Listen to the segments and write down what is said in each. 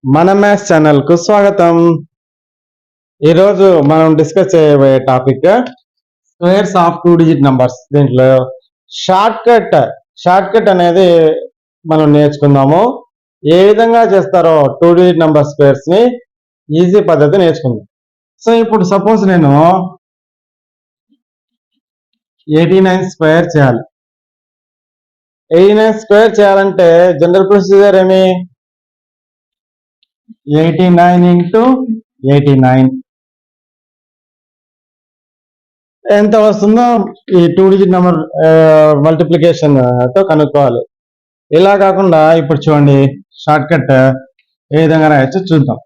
మన maths channel కు స్వాగతం. ఈరోజు మనం డిస్కస్ చేయబోయే topic squares of 2 digit numbers. దీంట్లో షార్ట్ కట్ అనేది మనం నేర్చుకుందాము. ఏ విధంగా చేస్తారో 2 డిజిట్ నంబర్ స్క్వేర్స్ ని ఈజీ పద్ధతి నేర్చుకుందాం. సో ఇప్పుడు సపోజ్ నేను 89 స్క్వేర్ చేయాలి. 89 స్క్వేర్ చేయాలంటే జనరల్ ప్రొసీజర్ ఏమి? 89 into 89 ఎంత వస్తుందో ఈ 2 డిజిట్ నెంబర్ మల్టిప్లికేషన్ తో కనుక్కోవాలి. ఇలా కాకుండా ఇప్పుడు చూడండి, షార్ట్ కట్ ఏ విధంగా రాయొచ్చో చూద్దాం.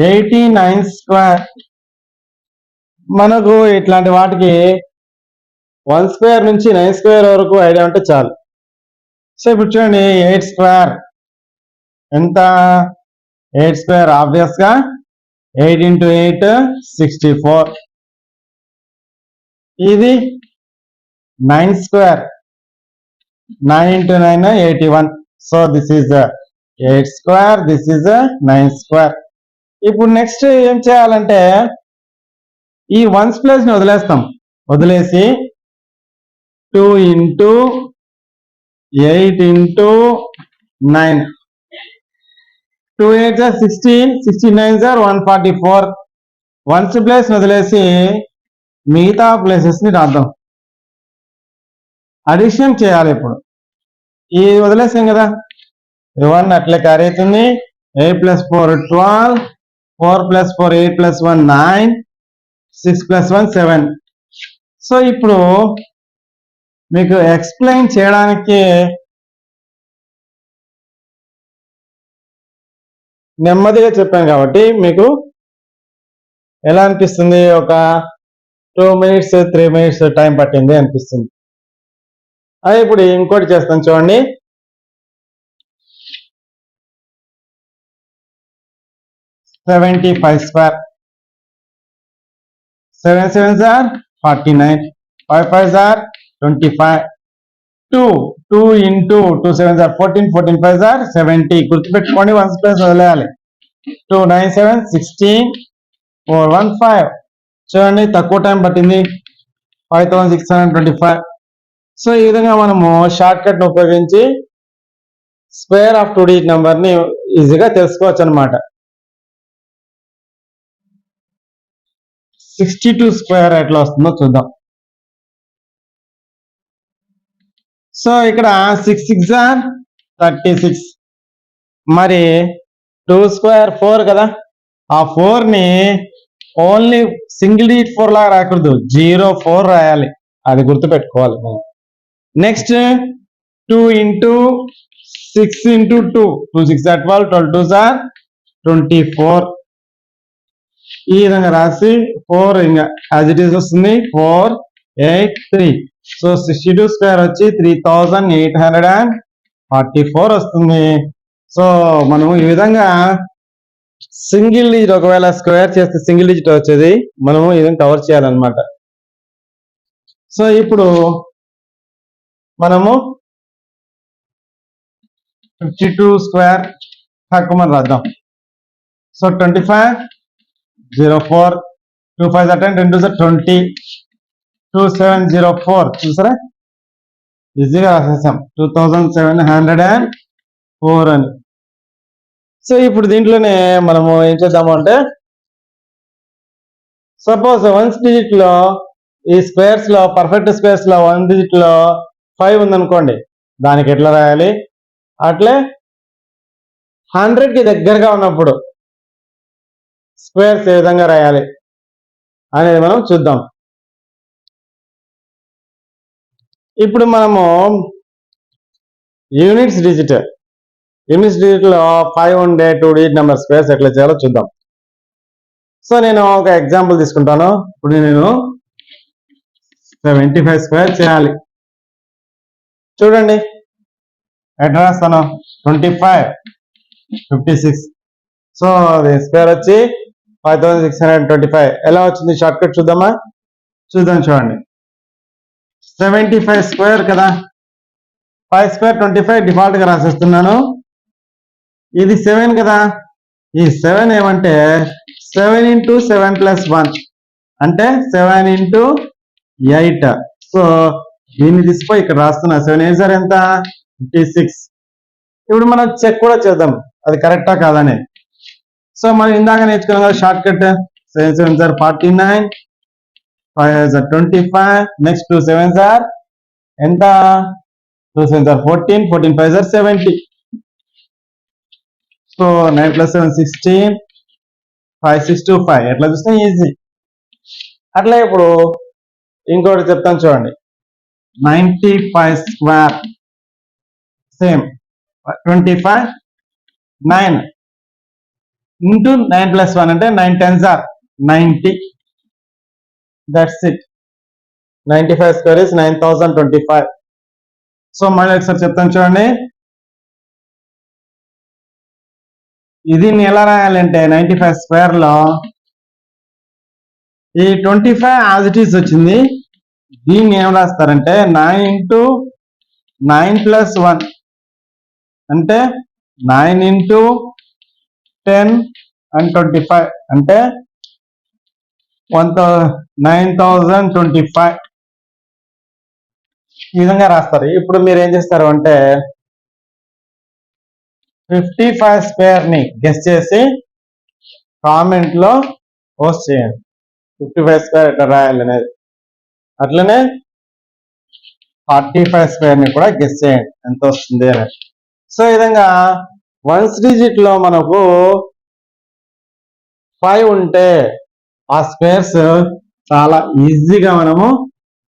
89 స్క్వేర్ మనకు ఇట్లాంటి వాటికి 1 స్క్వేర్ నుంచి 9 స్క్వేర్ వరకు ఐడియా ఉంటే చాలు. సో ఇప్పుడు చూడండి, 8 స్క్వేర్ ఎంత? 8 స్క్వేర్ ఆబ్వియస్ గా 8 into 8 64. ఇది 9 square, 9 into 9 81. So this is 8 square, this is 9 square. ఇప్పుడు నెక్స్ట్ ఏం చేయాలంటే ఈ వన్స్ ప్లేస్ ని వదిలేస్తాం. వదిలేసి 2 into 8 into 9, 2 8 are 16, 69 are 144. Ones place వదిలేసి మిగతా ప్లేసెస్ ని రాద్దాం. అడిషన్ చేయాలి. ఇప్పుడు ఈ వదిలేసాం కదా, 1 అట్లే క్యారీ అవుతుంది. 8 + 4 12, 4 + 4 8 + 1 9, 6 + 1 7. సో ఇప్పుడు మీకు ఎక్స్ప్లెయిన్ చేయడానికి నెమ్మదిగా చెప్పాను కాబట్టి మీకు ఎలా అనిపిస్తుంది? ఒక 2 minutes 3 minutes టైం పట్టింది అనిపిస్తుంది. అదే ఇప్పుడు ఇంకోటి చేస్తాను చూడండి. 75 square, 7 7s are 49, 5 5s are 25, 2 into 2 7s are 14, 14 5s are 70. గుర్తుపెట్టుకోండి, వన్స్ ప్లేస్ వదిలేయాలి. 2 9 7 16, 4 1 5. చూడండి, తక్కువ టైం పట్టింది, 5625. సో ఈ విధంగా మనము షార్ట్ కట్ ఉపయోగించి స్క్వేర్ ఆఫ్ 2 డిజిట్ నెంబర్ ని ఈజీగా తెలుసుకోవచ్చు అనమాట. 62 స్క్వేర్ ఎట్లా వస్తుందో చూద్దాం. సో ఇక్కడ 6 6 are 36. మరి 2 స్క్వేర్ 4 కదా, ఆ 4 ని ఓన్లీ సింగిల్ డిజిట్ 4 లాగా రాకూడదు, 0 4 రాయాలి. అది గుర్తుపెట్టుకోవాలి. Next 2 into 6 into 2, 2 6 are 12, 12 2s are 24. ఈ విధంగా రాసి 4 ఇంకా యాజ్ ఇట్ ఈస్ వస్తుంది, 4 8 3. సో 62 స్క్వేర్ వచ్చి 3844 వస్తుంది. సో మనము ఈ విధంగా సింగిల్ డిజిట్, ఒకవేళ స్క్వేర్ చేస్తే సింగిల్ డిజిట్ వచ్చేది, మనము ఇది కవర్ చేయాలన్నమాట. సో ఇప్పుడు మనము 52 స్క్వేర్ తక్కువ రాద్దాం. So 25 04, 2 5 are 10, 2 2 are 20, 2704. చూసారా, ఈజీగా రాసేసాం 2704 అని. సో ఇప్పుడు దీంట్లోనే మనము ఏం చేద్దాము అంటే, సపోజ్ 1 డిజిట్ లో ఈ స్క్వేర్స్ లో, పర్ఫెక్ట్ స్క్వేర్స్ లో 1 డిజిట్ లో 5 ఉందనుకోండి, దానికి ఎట్లా రాయాలి? అట్లే 100 కి దగ్గరగా ఉన్నప్పుడు స్క్వేర్స్ ఏ విధంగా రాయాలి అనేది మనం చూద్దాం. ఇప్పుడు మనము యూనిట్స్ డిజిట్ లో 5 ఉండే 2 డిజిట్ నెంబర్ స్క్వేర్స్ ఎట్లా చేయాలో చూద్దాం. సో నేను ఒక ఎగ్జాంపుల్ తీసుకుంటాను. ఇప్పుడు నేను 75 స్క్వేర్ చేయాలి. చూడండి, ఎట్లా రాస్తాను? 25 56. సో స్క్వేర్ వచ్చి 5625. ఎలా వచ్చింది? షార్ట్ కట్ చూద్దామా? చూద్దాం. చూడండి, 75 స్క్వేర్ కదా, 5 స్క్వేర్ 25 డిఫాల్ట్ గా రాసేస్తున్నాను. ఇది 7 కదా, ఈ 7 ఏమంటే 7 into 7 plus 1 అంటే 7 into 8. సో దీన్ని తీసిపోయి ఇక్కడ రాస్తున్నా. 7 8 సార్ ఎంత 56. ఇప్పుడు మనం చెక్ కూడా చేద్దాం అది కరెక్టా కాదని. సో మనం ఇందాక నేర్చుకున్నాం కదా short cut. 7 7 sir 49, 5 sir 25, next 2 7 sir ఎంత 2 7 సార్ 14, 14 5 సార్ 70. సో 9 plus 7 16, 5 6 2 5 ఎట్లా చూస్తే ఈజీ. అట్లా ఇప్పుడు ఇంకోటి చెప్తాను చూడండి. 95 స్క్వేర్ సేమ్ 25 9 ఇంటూ 9 plus 1 అంటే 9 10s are 90. That's it. 95 square is 9025. So మళ్ళీ ఒకసారి చెప్తాను చూడండి. ఇది ఎలా రాయాలంటే 95 స్క్వేర్ లో ఈ 25 యాజ్ ఇట్ ఈస్ వచ్చింది. దీన్ని ఏం రాస్తారంటే 9 into 9 plus 1 అంటే 9 into 10 and 25 అంటే 9025 ఈ విధంగా రాస్తారు. ఇప్పుడు మీరు ఏం చేస్తారు అంటే 55 స్క్వేర్ ని గెస్ చేసి కామెంట్ లో పోస్ట్ చేయండి. 55 స్క్వేర్ ఎట్లా రాయాలి అనేది. అట్లనే 45 స్క్వేర్ ని కూడా గెస్ చేయండి ఎంత వస్తుంది అని. సో ఈ విధంగా వన్స్ డిజిట్ లో మనకు 5 ఉంటే ఆ స్క్వేర్స్ చాలా ఈజీగా మనము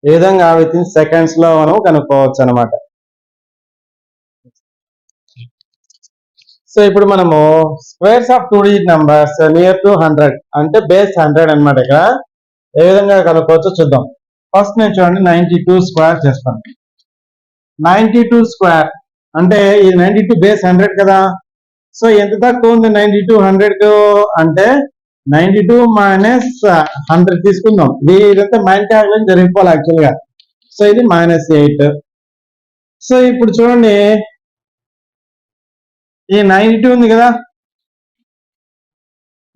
ఏ విధంగా విత్ ఇన్ సెకండ్స్ లో మనం కనుక్కోవచ్చు అనమాట. సో ఇప్పుడు మనము squares of 2 digit numbers near to 100 అంటే బేస్ 100 అనమాట. ఇక్కడ ఏ విధంగా కనుక్కోవచ్చో చూద్దాం. ఫస్ట్ నేను చూడండి 92 స్క్వేర్ చేస్తాను. 92 స్క్వేర్ అంటే ఈ 92 బేస్ 100 కదా. సో ఎంత తక్కువ ఉంది 92 100 అంటే 92 minus 100 తీసుకుందాం. ఇదంతా మైండ్ క్యాల్కులేషన్ జరిగిపోవాలి యాక్చువల్ గా. సో ఇది -8. సో ఇప్పుడు చూడండి ఈ 92 ఉంది కదా,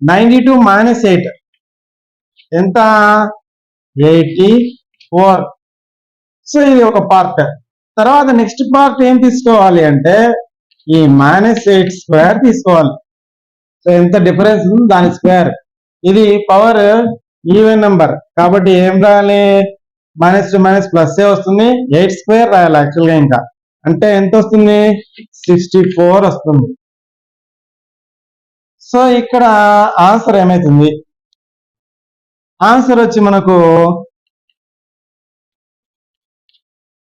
92 minus 8 ఎంత 84. సో ఇది ఒక పార్ట్. తర్వాత నెక్స్ట్ పార్ట్ ఏం తీసుకోవాలి అంటే ఈ -8 స్క్వేర్ తీసుకోవాలి. సో ఎంత డిఫరెన్స్ ఉంది దాని స్క్వేర్. ఇది పవర్ ఈవెన్ నెంబర్ కాబట్టి ఏం రాయాలి -2 ++ వస్తుంది. 8 స్క్వేర్ రాయాలి యాక్చువల్గా. ఇంకా అంటే ఎంత వస్తుంది 64 వస్తుంది. సో ఇక్కడ ఆన్సర్ ఏమైతుంది, ఆన్సర్ వచ్చి మనకు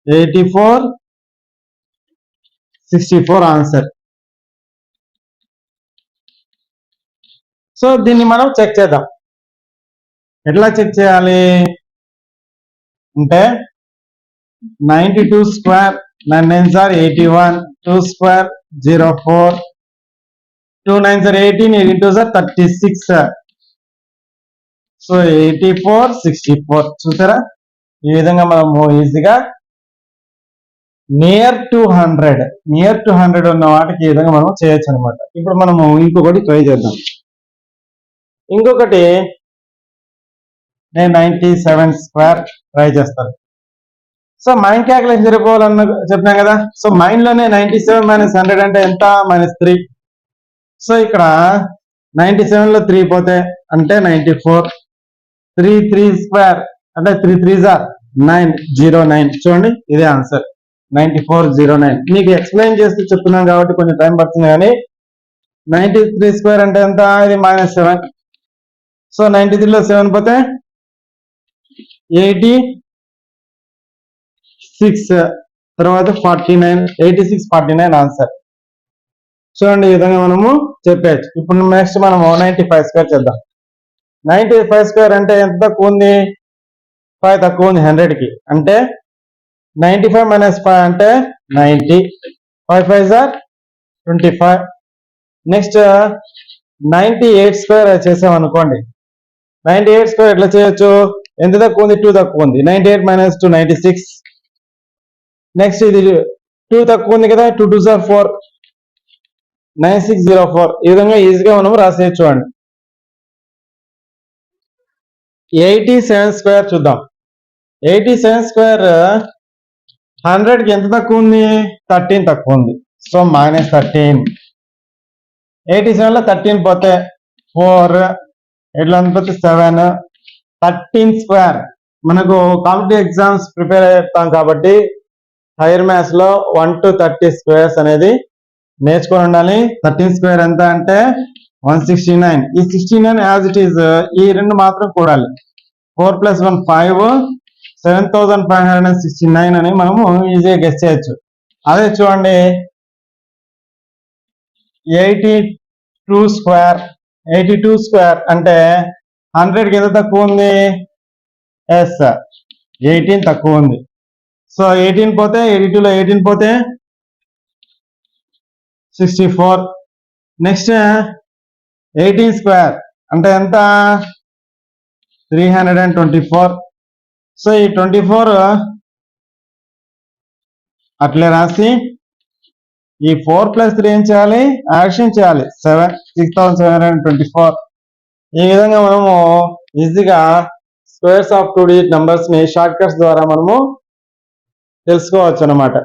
84 64 ఆన్సర్. సో దీన్ని మనం చెక్ చేద్దాం. ఎట్లా చెక్ చేయాలి అంటే 92 square 9 9s are 81, 2 square 04, 2 9s are 18, 18 2s are 36. So 84 64 చూసారా. ఈ విధంగా మనము ఈజీగా నియర్ టు 100 ఉన్న వాటికి ఈ విధంగా మనం చేయొచ్చు అనమాట. ఇప్పుడు మనము ఇంకొకటి ట్రై చేద్దాం. ఇంకొకటి నేను 97 స్క్వేర్ ట్రై చేస్తాను. సో మైండ్ క్యాల్కులేషన్ జరిపోవాలన్న చెప్పినా కదా. సో మైండ్ లోనే 97 - 100 అంటే ఎంత -3. సో ఇక్కడ 97 లో 3 పోతే అంటే 94. 3 3 స్క్వేర్ అంటే 3 3s are 909. చూడండి ఇదే ఆన్సర్ 9409. మీకు ఎక్స్ప్లెయిన్ చేస్తూ చెప్తున్నాం కాబట్టి కొంచెం టైం పడుతుంది కానీ 93 స్క్వేర్ అంటే ఎంత ఇది -7. సో 93 లో 7 పోతే 86, తర్వాత 49, 86 49 ఆన్సర్. చూడండి ఈ విధంగా మనము చెప్పేయచ్చు. ఇప్పుడు నెక్స్ట్ మనము 95 స్క్వేర్ చేద్దాం. 95 స్క్వేర్ అంటే ఎంత తక్కువ ఉంది 5 తక్కువ ఉంది 100 కి. అంటే 95 - 5 అంటే 90. 5 5s are 25. నెక్స్ట్ 98 స్క్వేర్ చేసాం అనుకోండి. 98 స్క్వేర్ ఎట్లా చేయొచ్చు, ఎంత తక్కువ ఉంది 2 తక్కువ ఉంది. 98 - 2 96. నెక్స్ట్ ఇది 2 తక్కువ ఉంది కదా, 2 2s are 4. 9604 ఈ విధంగా ఈజీగా మనం రాసేయచ్చు అండి. 87 స్క్వేర్ చూద్దాం. 87 స్క్వేర్ 100కి ఎంత తక్కువ ఉంది? 13 తక్కువ ఉంది. సో -13. 87లో 13 పోతే 4, ఎట్లా పోతే 7, 13 స్క్వేర్. మనకు కాంపిటేటివ్ ఎగ్జామ్స్ ప్రిపేర్ అవుతాం కాబట్టి హైయర్ మ్యాథ్స్ లో 1 to 30 స్క్వేర్స్ అనేది నేర్చుకొని ఉండాలి. 13 స్క్వేర్ ఎంత అంటే 169. ఈ 69 యాజ్ ఇట్ ఈస్ ఈ రెండు మాత్రం కూడాలి. 4 + 1 5, 7569 అని మనము ఈజీగా గెస్ చేయొచ్చు. అదే చూడండి 82 స్క్వేర్ అంటే 100కి ఎంత తక్కువ ఉంది? ఎస్ 18 తక్కువ ఉంది. సో 18 పోతే 82లో 18 పోతే 64. నెక్స్ట్ 18 స్క్వేర్ అంటే ఎంత? 324. సో ఈ 24 అట్లే రాసి ఈ 4 + 3 ఏం చేయాలి? యాడిషన్ చేయాలి. 6724. ఈ విధంగా మనము ఈజీగా స్క్వేర్స్ ఆఫ్ 2 డిజిట్ నంబర్స్ ని షార్ట్ కట్స్ ద్వారా మనము తెలుసుకోవచ్చు అన్నమాట.